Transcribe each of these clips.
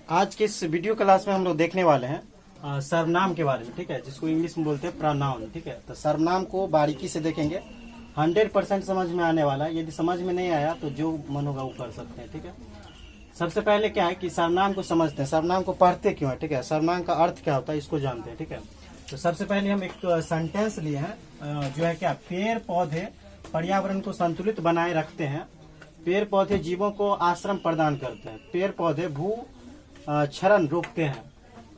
आज के इस वीडियो क्लास में हम लोग देखने वाले हैं सर्वनाम के बारे में, ठीक है, जिसको इंग्लिश में बोलते हैं प्रोनाउन। ठीक है, तो सर्वनाम को बारीकी से देखेंगे, 100% समझ में आने वाला है। यदि समझ में नहीं आया तो जो मन होगा वो कर सकते हैं। ठीक है, सबसे पहले क्या है कि सर्वनाम को समझते हैं, सर्वनाम को पढ़ते क्यों है। ठीक है, सर्वनाम का अर्थ क्या होता है इसको जानते हैं। ठीक है, तो सबसे पहले हम एक सेंटेंस लिए हैं जो है क्या, पेड़ पौधे पर्यावरण को संतुलित बनाए रखते हैं, पेड़ पौधे जीवों को आश्रम प्रदान करते हैं, पेड़ पौधे भू क्षरण रोकते हैं,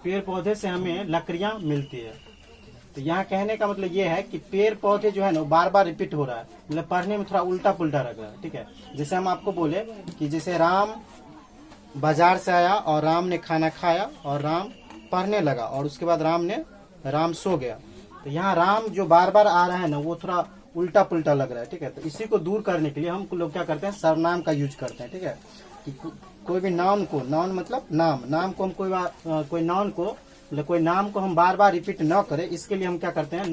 पेड़ पौधे से हमें लकड़ियां मिलती है। तो यहाँ कहने का मतलब ये है कि पेड़ पौधे जो है ना बार बार रिपीट हो रहा है, मतलब पढ़ने में थोड़ा उल्टा पुल्टा लग रहा है। ठीक है, जैसे हम आपको बोले कि जैसे राम बाजार से आया और राम ने खाना खाया और राम पढ़ने लगा और उसके बाद राम सो गया। तो यहाँ राम जो बार बार आ रहा है ना वो थोड़ा उल्टा पुल्टा लग रहा है। ठीक है, तो इसी को दूर करने के लिए हम लोग क्या करते हैं, सर्वनाम का यूज करते हैं। ठीक है, कि कोई भी नाउन को, नाउन मतलब नाम को हम कोई नाउन को मतलब कोई नाम को हम बार बार रिपीट न करें, इसके लिए हम क्या करते हैं,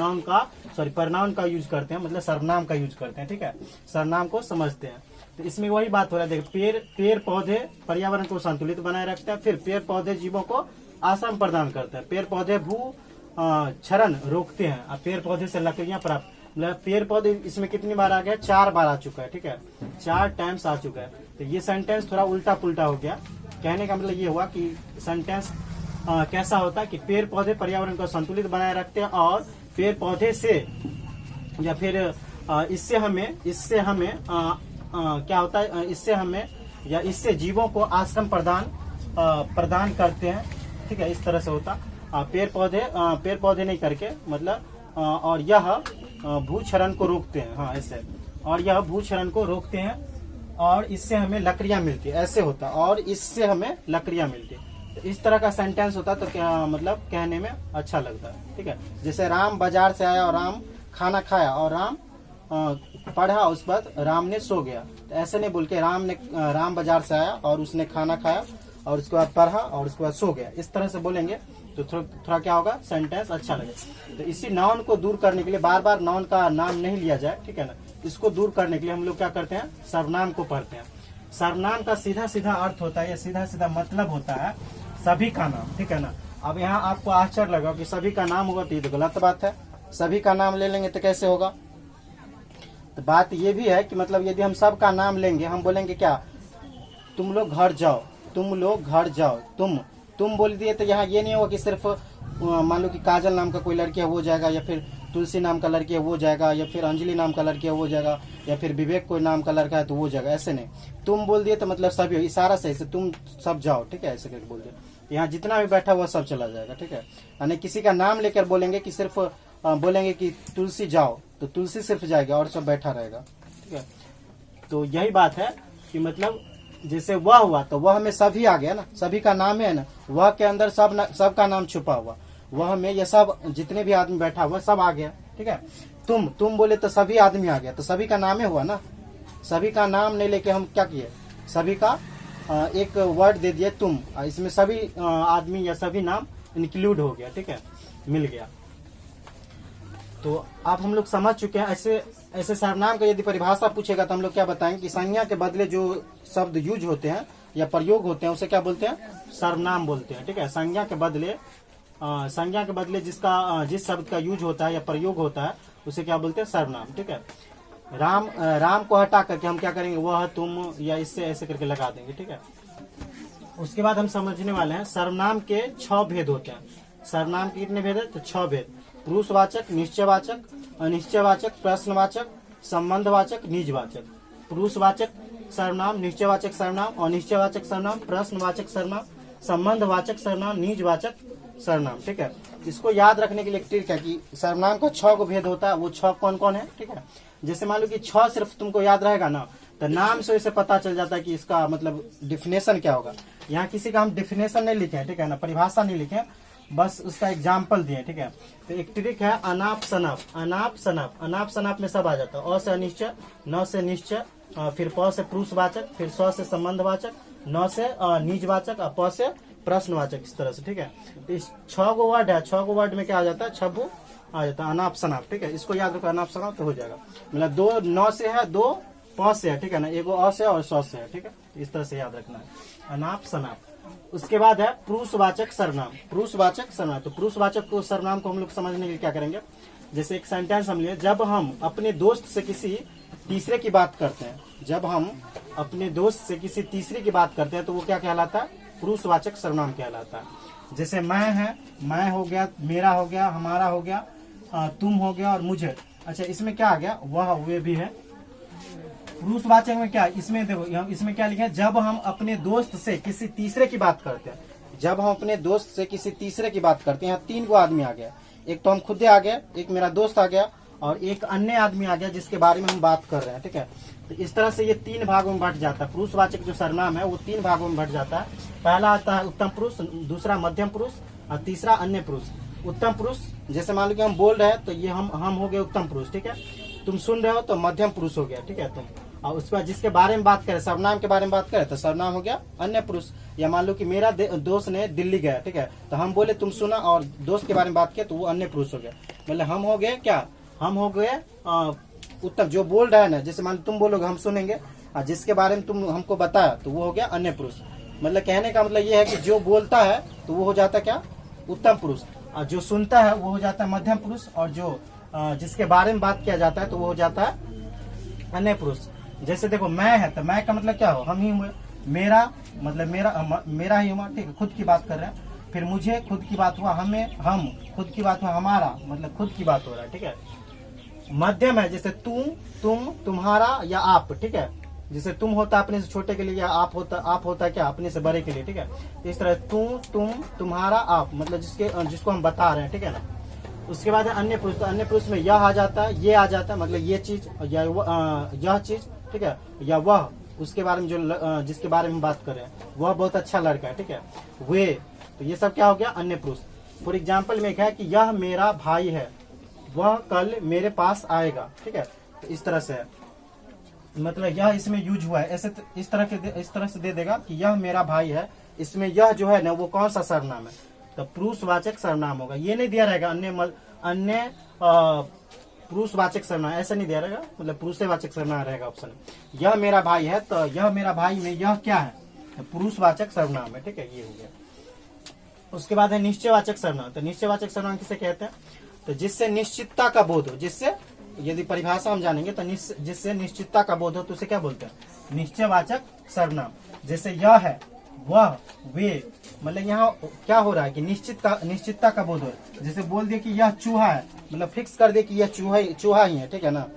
प्रनाउन का यूज करते हैं, मतलब सर्वनाम का यूज करते हैं। ठीक है, सर्वनाम को समझते हैं। तो इसमें वही बात हो रहा है, देखिए पेड़ पौधे पर्यावरण को संतुलित बनाए रखते हैं, फिर पेड़ पौधे जीवों को आश्रम प्रदान करते हैं, पेड़ पौधे भू क्षरण रोकते हैं और पेड़ पौधे से लकड़ियां प्राप्त, मतलब पेड़ पौधे इसमें कितनी बार आ गया, 4 बार आ चुका है। ठीक है, 4 टाइम्स आ चुका है। तो ये सेंटेंस थोड़ा उल्टा पुल्टा हो गया। कहने का मतलब ये हुआ कि सेंटेंस कैसा होता है कि पेड़ पौधे पर्यावरण को संतुलित बनाए रखते हैं और पेड़ पौधे से या फिर इससे हमें क्या होता है, इससे हमें या इससे जीवों को आश्रम प्रदान करते हैं। ठीक है, इस तरह से होता पेड़ पौधे नहीं करके मतलब और यह भूक्षरण को रोकते हैं। हाँ, ऐसे, और यह भूक्षरण को रोकते हैं और इससे हमें लकड़ियां मिलती है, ऐसे होता, और इससे हमें लकड़ियां मिलती है। तो इस तरह का सेंटेंस होता तो क्या मतलब कहने में अच्छा लगता है। ठीक है, जैसे राम बाजार से आया और राम खाना खाया और राम पढ़ा, उस बाद राम ने सो गया। तो ऐसे नहीं बोल के राम बाजार से आया और उसने खाना खाया और उसके बाद पढ़ा और उसके बाद सो गया, इस तरह से बोलेंगे तो थोड़ा क्या होगा, सेंटेंस अच्छा लगेगा। तो इसी नाउन को दूर करने के लिए, बार बार नाउन का नाम नहीं लिया जाए, ठीक है ना, इसको दूर करने के लिए हम लोग क्या करते हैं, सर्वनाम को पढ़ते हैं। सर्वनाम का सीधा सीधा अर्थ होता है या सीधा सीधा मतलब होता है सभी का नाम। ठीक है ना, अब यहाँ आपको आश्चर्य लगा कि सभी का नाम होगा, तो ये तो गलत बात है। सभी का नाम ले लेंगे तो कैसे होगा, तो बात ये भी है कि मतलब यदि हम सब का नाम लेंगे, हम बोलेंगे क्या, तुम लोग घर जाओ, तुम लोग घर जाओ, तुम बोल दिए, तो यहाँ ये नहीं होगा कि सिर्फ मान लो कि काजल नाम का कोई लड़की है वो जाएगा, या फिर तुलसी नाम का लड़की है वो जाएगा, या फिर अंजलि नाम का लड़की है वो जाएगा, या फिर विवेक कोई नाम का लड़का है तो वो जाएगा, ऐसे नहीं। तुम बोल दिए तो मतलब सभी, इशारा से ऐसे तुम सब जाओ। ठीक है, ऐसे करके बोल दिया, यहाँ जितना भी बैठा हुआ सब चला जाएगा। ठीक है, यानी किसी का नाम लेकर बोलेंगे कि सिर्फ बोलेंगे कि तुलसी जाओ तो तुलसी सिर्फ जाएगा और सब बैठा रहेगा। ठीक है, तो यही बात है कि मतलब जैसे वह हुआ तो वह में सभी आ गया ना, सभी का नाम है ना, वह के अंदर सब का नाम छुपा हुआ, वह में ये सब जितने भी आदमी बैठा हुआ सब आ गया। ठीक है, तुम बोले तो सभी आदमी आ गया, तो सभी का नाम है हुआ ना। सभी का नाम नहीं लेके हम क्या किए, सभी का एक वर्ड दे दिए तुम, इसमें सभी आदमी या सभी नाम इंक्लूड हो गया। ठीक है, मिल गया। तो अब हम लोग समझ चुके हैं। ऐसे सर्वनाम का यदि परिभाषा पूछेगा तो हम लोग क्या बताएंगे कि संज्ञा के बदले जो शब्द यूज होते हैं या प्रयोग होते हैं उसे क्या बोलते हैं, सर्वनाम बोलते हैं। ठीक है, संज्ञा के बदले जिस शब्द का यूज होता है या प्रयोग होता है उसे क्या बोलते हैं, सर्वनाम। ठीक है, राम को हटा करके हम क्या करेंगे, वह तुम या इससे ऐसे करके लगा देंगे। ठीक है, उसके बाद हम समझने वाले हैं सर्वनाम के 6 भेद होते हैं। सर्वनाम के कितने भेद है, तो 6 भेद। पुरुषवाचक, निश्चयवाचक, अनिश्चयवाचक, प्रश्नवाचक, संबंधवाचक, निजवाचक। पुरुषवाचक सर्वनाम, निश्चयवाचक सर्वनाम, अनिश्चयवाचक सर्वनाम, प्रश्नवाचक सर्वनाम, संबंधवाचक सर्वनाम, निजवाचक सर्वनाम। ठीक है, इसको याद रखने के लिए ट्रिक है कि सर्वनाम का 6 को भेद होता है, वो 6 कौन कौन है। ठीक है, जैसे मान लो कि 6 सिर्फ तुमको याद रहेगा ना, तो नाम से इसे पता चल जाता है कि इसका मतलब डिफिनेशन क्या होगा। यहाँ किसी का हम डिफिनेशन नहीं लिखे, ठीक है ना, परिभाषा नहीं लिखे, बस उसका एग्जाम्पल दिए। ठीक है, तो एक ट्रिक है अनाप शनाप। अनाप शनाप में सब आ जाता है, अ से अनिश्चय, न से निश्चय, फिर प से पुरुषवाचक, फिर स से संबंधवाचक, न से निजवाचक और प से प्रश्नवाचक, इस तरह से। ठीक है, तो इस 6 गो वर्ड है, 6 गो वर्ड में क्या आ जाता है, छब्बू आ जाता है, अनाप शनाप। ठीक है, इसको याद रखो, अनाप शनाप तो हो जाएगा। मतलब 2 न से है, 2 प से है। ठीक है ना, एगो अ से और स से है। ठीक है, इस तरह से याद रखना है, अनाप शनाप। उसके बाद है पुरुषवाचक सर्वनाम। पुरुषवाचक सर्वनाम, तो पुरुषवाचक को सर्वनाम को हम लोग समझने के लिए क्या करेंगे, जैसे एक सेंटेंस हम लिए, जब हम अपने दोस्त से किसी तीसरे की बात करते हैं, जब हम अपने दोस्त से किसी तीसरे की बात करते हैं तो वो क्या कहलाता है, पुरुषवाचक सर्वनाम कहलाता है। जैसे मैं है, मैं हो गया, मेरा हो गया, हमारा हो गया, तुम हो गया और मुझे। अच्छा, इसमें क्या आ गया, वह वे भी है। पुरुषवाचक में क्या, इसमें देखो, इसमें क्या लिखा है, जब हम अपने दोस्त से किसी तीसरे की बात करते हैं, जब हम अपने दोस्त से किसी तीसरे की बात करते हैं। यहाँ 3 को आदमी आ गया, एक तो हम खुद आ गए, एक मेरा दोस्त आ गया और एक अन्य आदमी आ गया जिसके बारे में हम बात कर रहे हैं, ठीक है। तो इस तरह से ये 3 भागों में बंट जाता है। पुरुषवाचक जो सर्वनाम है वो 3 भागों में बंट जाता है। पहला आता है उत्तम पुरुष, दूसरा मध्यम पुरुष और तीसरा अन्य पुरुष। उत्तम पुरुष, जैसे मान लो कि हम बोल रहे हैं तो ये हम हो गए उत्तम पुरुष, ठीक है। तुम सुन रहे हो तो मध्यम पुरुष हो गया, ठीक है। तुम, और उसके बाद जिसके बारे में बात करें, सर्वनाम के बारे में बात करें तो सर्वनाम हो गया अन्य पुरुष। या मान लो कि मेरा दोस्त ने दिल्ली गया, ठीक है, तो हम बोले तुम सुना और दोस्त के बारे में बात किया तो वो अन्य पुरुष हो गया। मतलब हम हो गए क्या, हम हो गए उत्तम, जो बोल रहा है ना, जैसे मान लो तुम बोलोगे हम सुनेंगे, और जिसके बारे में तुम हमको बताया तो वो हो गया अन्य पुरुष। मतलब कहने का मतलब ये है कि जो बोलता है तो वो हो जाता है क्या, उत्तम पुरुष, और जो सुनता है वो हो जाता है मध्यम पुरुष, और जो जिसके बारे में बात किया जाता है तो वो हो जाता है अन्य पुरुष। जैसे देखो, मैं है तो मैं का मतलब क्या हो, हम ही हुए। मेरा मतलब मेरा ही हुआ, ठीक है, खुद की बात कर रहे हैं। फिर मुझे खुद की बात हुआ, हमें हम खुद की बात हुआ, हमारा मतलब खुद की बात हो रहा है, ठीक है। मध्यम है, जैसे तुम, तुम्हारा या आप, ठीक है। जैसे तुम होता अपने से छोटे के लिए, या आप होता क्या अपने से बड़े के लिए, ठीक है। इस तरह तुम, तुम्हारा, आप, मतलब जिसको हम बता रहे हैं, ठीक है ना। उसके बाद है अन्य पुरुष। तो अन्य पुरुष में यह आ जाता है, ये आ जाता है, मतलब ये चीज या यह चीज, ठीक है, या वह, उसके बारे में जो जिसके बारे में बात कर रहे हैं, वह बहुत अच्छा लड़का है, ठीक है, वे। तो ये सब क्या हो गया, अन्य पुरुष। फॉर एग्जाम्पल में क्या है कि यह मेरा भाई है, वह कल मेरे पास आएगा, ठीक है। तो इस तरह से है, मतलब यह इसमें यूज हुआ है। ऐसे इस तरह से दे देगा कि यह मेरा भाई है, इसमें यह जो है ना वो कौन सा सर्वनाम है, तो पुरुषवाचक सर्वनाम होगा। ये नहीं दिया रहेगा अन्य पुरुषवाचक सर्वनाम, ऐसा नहीं दिया रहेगा, मतलब पुरुषवाचक सर्वनाम रहेगा ऑप्शन। यह मेरा भाई है तो यह मेरा भाई में यह क्या है, तो पुरुषवाचक सर्वनाम है, ठीक है, ये हो गया। उसके बाद है निश्चयवाचक सर्वनाम। तो निश्चयवाचक सर्वनाम किसे कहते हैं, तो जिससे निश्चितता का बोध हो, जिससे, यदि परिभाषा हम जानेंगे तो जिससे निश्चितता का बोध हो तो उसे क्या बोलते हैं, निश्चयवाचक सर्वनाम। जैसे यह है, वह, वे, मतलब यहाँ क्या हो रहा है कि निश्चितता का बोध हो। जैसे बोल दिया कि यह चूहा है, मतलब फिक्स कर दे कि यह चूहा ही है, ठीक है ना,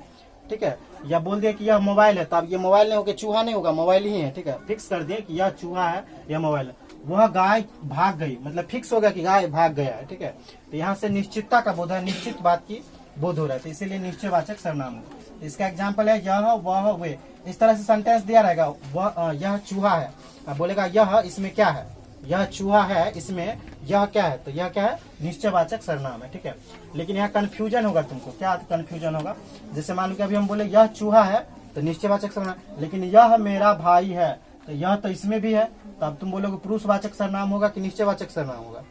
ठीक है। या बोल दिया कि यह मोबाइल है, तो अब ये मोबाइल नहीं होगा, चूहा नहीं होगा, मोबाइल ही है, ठीक है। फिक्स कर दिया कि यह चूहा है, यह मोबाइल है। वह गाय भाग गई, मतलब फिक्स होगा कि गाय भाग गया है, ठीक है। तो यहाँ से निश्चितता का बोध है, निश्चित बात की बोध हो रहा है, तो इसीलिए निश्चयवाचक सर्वनाम है। इसका एग्जाम्पल है यह, वह, वे। इस तरह से सेंटेंस दिया रहेगा, वह, यह चूहा है, अब बोलेगा यह, इसमें क्या है, यह चूहा है, इसमें यह क्या है, तो यह क्या है, निश्चयवाचक सर्वनाम है, ठीक है। लेकिन यहाँ कंफ्यूजन होगा तुमको, क्या कंफ्यूजन होगा, जैसे मान लो कि अभी हम बोले यह चूहा है तो निश्चयवाचक सर्वनाम, लेकिन यह मेरा भाई है तो यह तो इसमें भी है, तो अब तुम बोलोगे पुरुषवाचक सर्वनाम होगा कि निश्चयवाचक सर्वनाम होगा,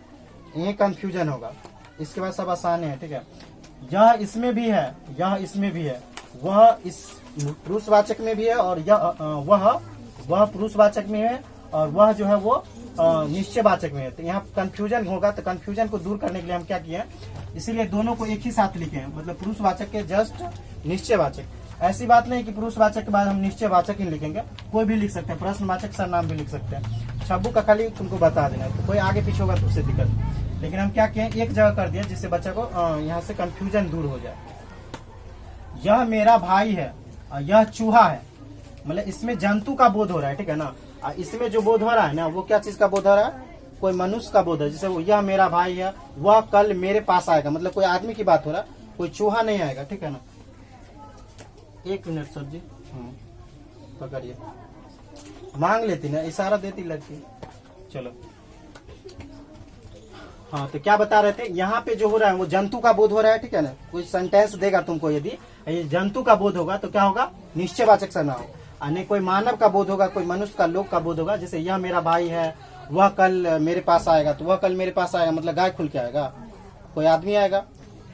ये कंफ्यूजन होगा। इसके बाद सब आसान है, ठीक है। यह इसमें भी है, यह इसमें भी है, वह इस पुरुषवाचक में भी है, और वह पुरुषवाचक में है, और वह जो है वो निश्चयवाचक में है। तो यहाँ कंफ्यूजन होगा, तो कंफ्यूजन को दूर करने के लिए हम क्या किए, इसीलिए दोनों को एक ही साथ लिखे हैं, मतलब पुरुषवाचक के जस्ट निश्चयवाचक। ऐसी बात नहीं कि पुरुषवाचक के बाद हम निश्चयवाचक ही लिखेंगे, कोई भी लिख सकते हैं, प्रश्नवाचक सर्वनाम भी लिख सकते हैं। छब्बू का खाली तुमको बता देना, तो कोई आगे पीछे होगा तो उससे दिक्कत। लेकिन हम क्या किए, एक जगह कर दिया जिससे बच्चा को यहाँ से कंफ्यूजन दूर हो जाए। यह मेरा भाई है और यह चूहा है, मतलब इसमें जंतु का बोध हो रहा है, ठीक है ना। इसमें जो बोध हो रहा है ना, वो क्या चीज का बोध हो रहा है, कोई मनुष्य का बोध है। जैसे वो यह मेरा भाई है, वह कल मेरे पास आएगा, मतलब कोई आदमी की बात हो रहा है, कोई चूहा नहीं आएगा, ठीक है ना। 1 मिनट सब्जी पकड़िए, मांग लेती ना, इशारा देती लगती। चलो, हाँ, तो क्या बता रहे थे, यहाँ पे जो हो रहा है वो जंतु का बोध हो रहा है, ठीक है ना। कोई सेंटेंस देगा तुमको, यदि ये जंतु का बोध होगा तो क्या होगा, निश्चयवाचक सर्वनाम। अन्य कोई मानव का बोध होगा, कोई मनुष्य का, लोग का बोध होगा। जैसे यह मेरा भाई है, वह कल मेरे पास आएगा, तो वह कल मेरे पास आएगा मतलब गाय खुल के आएगा, कोई आदमी आएगा,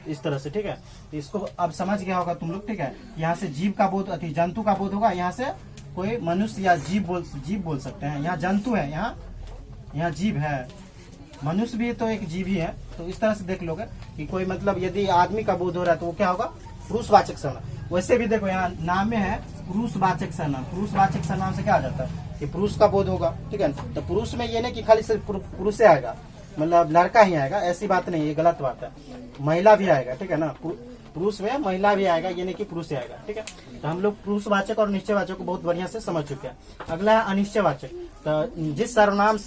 इस तरह से, ठीक है। इसको अब समझ गया होगा तुम लोग, ठीक है। यहाँ से जीव का बोध, अति जंतु का बोध होगा, यहाँ से कोई मनुष्य या जीव बोल सकते हैं। यहाँ जंतु है, यहाँ यहाँ जीव है, मनुष्य भी तो एक जीव ही है। तो इस तरह से देख लोगे कि कोई मतलब यदि आदमी का बोध हो रहा है तो वो क्या होगा, पुरुषवाचक सर्वनाम। वैसे भी देखो यहाँ नाम में है पुरुषवाचक सर्वनाम, पुरुषवाचक सर्वनाम से क्या आ जाता है कि पुरुष का बोध होगा, ठीक है। तो पुरुष में ये नहीं कि खाली सिर्फ पुरुष से आएगा, मतलब लड़का ही आएगा, ऐसी बात नहीं, ये गलत बात है, महिला भी आएगा, ठीक है ना। पुरुष में महिला भी आएगा, ये नहीं कि पुरुष से आएगा, ठीक है। तो हम लोग पुरुषवाचक और निश्चयवाचक को बहुत बढ़िया से समझ चुके हैं। अगला है अनिश्चयवाचक। तो जिस सर्वनाम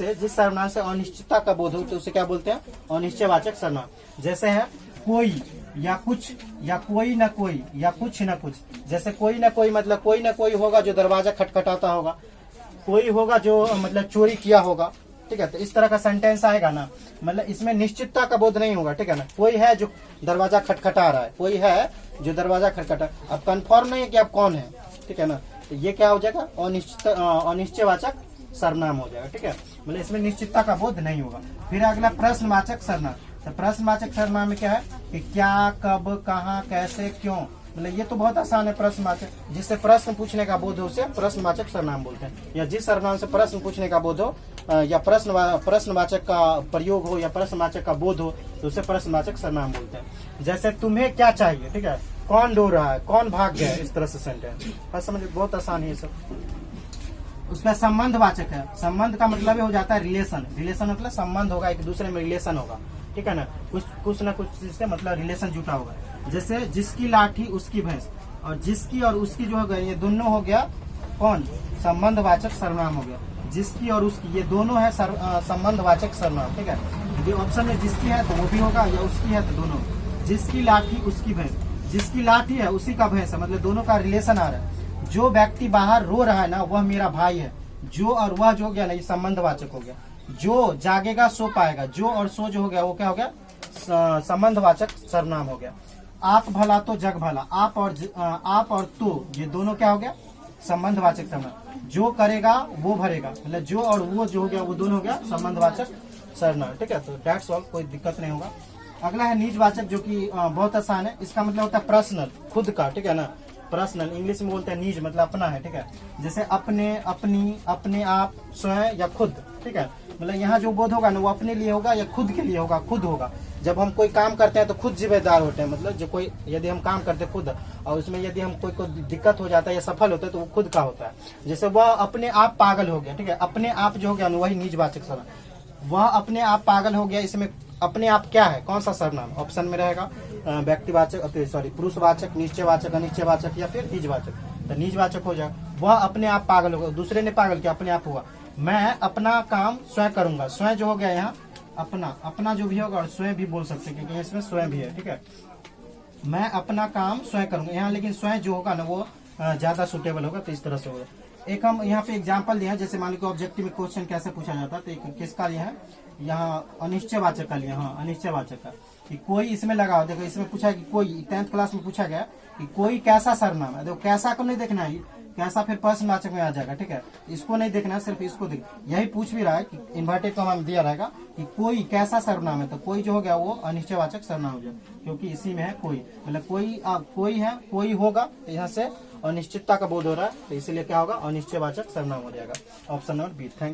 से अनिश्चितता का बोध हो तो उसे क्या बोलते हैं, अनिश्चयवाचक सर्वनाम। जैसे है कोई या कुछ, या कोई न कोई, या कुछ न कुछ। जैसे कोई न कोई मतलब कोई न कोई होगा जो दरवाजा खटखटाता होगा, कोई होगा जो मतलब चोरी किया होगा, ठीक है। तो इस तरह का सेंटेंस आएगा ना, मतलब इसमें निश्चितता का बोध नहीं होगा, ठीक है ना। कोई है जो दरवाजा खटखटा रहा है, कोई है जो दरवाजा खटखटा, अब कंफर्म नहीं है कि अब कौन है, ठीक है ना। तो ये क्या हो जाएगा, अनिश्चयवाचक सर्वनाम हो जाएगा, ठीक है। मतलब इसमें निश्चितता का बोध नहीं होगा। फिर अगला प्रश्नवाचक सर्वनाम। तो प्रश्नवाचक सर्वनाम में क्या है कि क्या, कब, कहाँ, कैसे, क्यों, मतलब ये तो बहुत आसान है। प्रश्नवाचक, जिससे प्रश्न पूछने का बोध हो उसे प्रश्नवाचक सर्वनाम बोलते हैं। या जिस सर्वनाम से प्रश्न पूछने का बोध हो या प्रश्नवाचक का प्रयोग हो या प्रश्नवाचक का बोध हो तो उसे प्रश्नवाचक सर्वनाम बोलते हैं। जैसे तुम्हें क्या चाहिए, ठीक है, कौन दौड़ रहा है, कौन भाग गया, इस तरह से सेंटेंस समझ, बहुत आसान है ये सब। उसमें संबंधवाचक है। संबंध का मतलब हो जाता है रिलेशन, रिलेशन मतलब संबंध होगा, एक दूसरे में रिलेशन होगा, ठीक है ना। कुछ ना कुछ चीज से मतलब रिलेशन जुटा होगा। जैसे जिसकी लाठी उसकी भैंस, और जिसकी और उसकी जो हो गया ये दोनों हो गया कौन, संबंधवाचक सर्वनाम हो गया। जिसकी और उसकी ये दोनों है संबंधवाचक सर्वनाम, ठीक है। यदि ऑप्शन में जिसकी है तो वो भी होगा, या उसकी है तो दोनों। जिसकी लाठी उसकी भैंस, जिसकी लाठी है उसी का भैंस है, मतलब दोनों का रिलेशन आ रहा है। जो व्यक्ति बाहर रो रहा है ना वह मेरा भाई है। जो और वह जो हो गया ना ये संबंधवाचक हो गया। जो जागेगा सो पाएगा, जो और सो जो हो गया वो क्या हो गया, संबंधवाचक सर्वनाम हो गया। आप भला तो जग भला, आप और तो ये दोनों क्या हो गया, संबंधवाचक सर्वनाम। जो करेगा वो भरेगा, मतलब जो और वो जो हो गया वो दोनों हो गया संबंधवाचक सर्वनाम, ठीक है। तो दैट्स ऑल, कोई दिक्कत नहीं होगा। अगला है निजवाचक, जो कि बहुत आसान है। इसका मतलब होता है पर्सनल, खुद का, ठीक है ना। पर्सनल इंग्लिश में बोलते हैं निज, मतलब अपना है, ठीक है। जैसे अपने, अपनी, अपने आप, स्वयं या खुद, ठीक है। मतलब यहाँ जो बोध होगा ना वो अपने लिए होगा या खुद के लिए होगा, खुद होगा। जब हम कोई काम करते हैं तो खुद जिम्मेदार होते हैं, मतलब जो कोई यदि हम काम करते हैं खुद, और उसमें यदि हम कोई दिक्कत हो जाता है या सफल होता है तो वो खुद का होता है। जैसे वह अपने आप पागल हो गया, ठीक है। अपने आप जो हो गया वही निजवाचक सर्वनाम। वह अपने आप पागल हो गया, इसमें अपने आप क्या है, कौन सा सर्वनाम, ऑप्शन में रहेगा व्यक्तिवाचक, सॉरी पुरुषवाचक, निश्चयवाचक, अनिश्चयवाचक या फिर निजवाचक। तो निजवाचक हो जाएगा। वह अपने आप पागल होगा, दूसरे ने पागल किया, अपने आप हुआ। मैं अपना काम स्वयं करूंगा, स्वयं जो हो गया यहाँ अपना, अपना जो भी होगा और स्वयं भी बोल सकते हैं क्योंकि इसमें स्वयं भी है, ठीक है। मैं अपना काम स्वयं करूंगा यहाँ, लेकिन स्वयं जो होगा ना वो ज्यादा सुटेबल होगा, तो इस तरह से होगा। एक हम यहाँ पे एग्जांपल दिया है, जैसे मान लो ऑब्जेक्टिव में क्वेश्चन कैसे पूछा जाता है, तो एक किसका लिया है यहाँ, अनिश्चयवाचक का लिया, हाँ अनिश्चयवाचक का, कि कोई इसमें लगा हो। देखो इसमें पूछा है कि कोई, 10th क्लास में पूछा गया कि कोई कैसा सर्वनाम है। देखो कैसा को नहीं देखना है, कैसा फिर प्रश्नवाचक में आ जाएगा, ठीक है। इसको नहीं देखना है, सिर्फ इसको देख। यही पूछ भी रहा है कि इन्वर्टेड कॉमा में दिया रहेगा कि कोई कैसा सर्वनाम है, तो कोई जो हो गया वो अनिश्चयवाचक सर्वनाम हो जाए, क्योंकि इसी में है कोई, मतलब कोई है, कोई होगा, तो यहाँ से अनिश्चितता का बोध हो रहा है, तो इसीलिए क्या होगा, अनिश्चयवाचक सर्वनाम हो जाएगा। Option number B. थैंक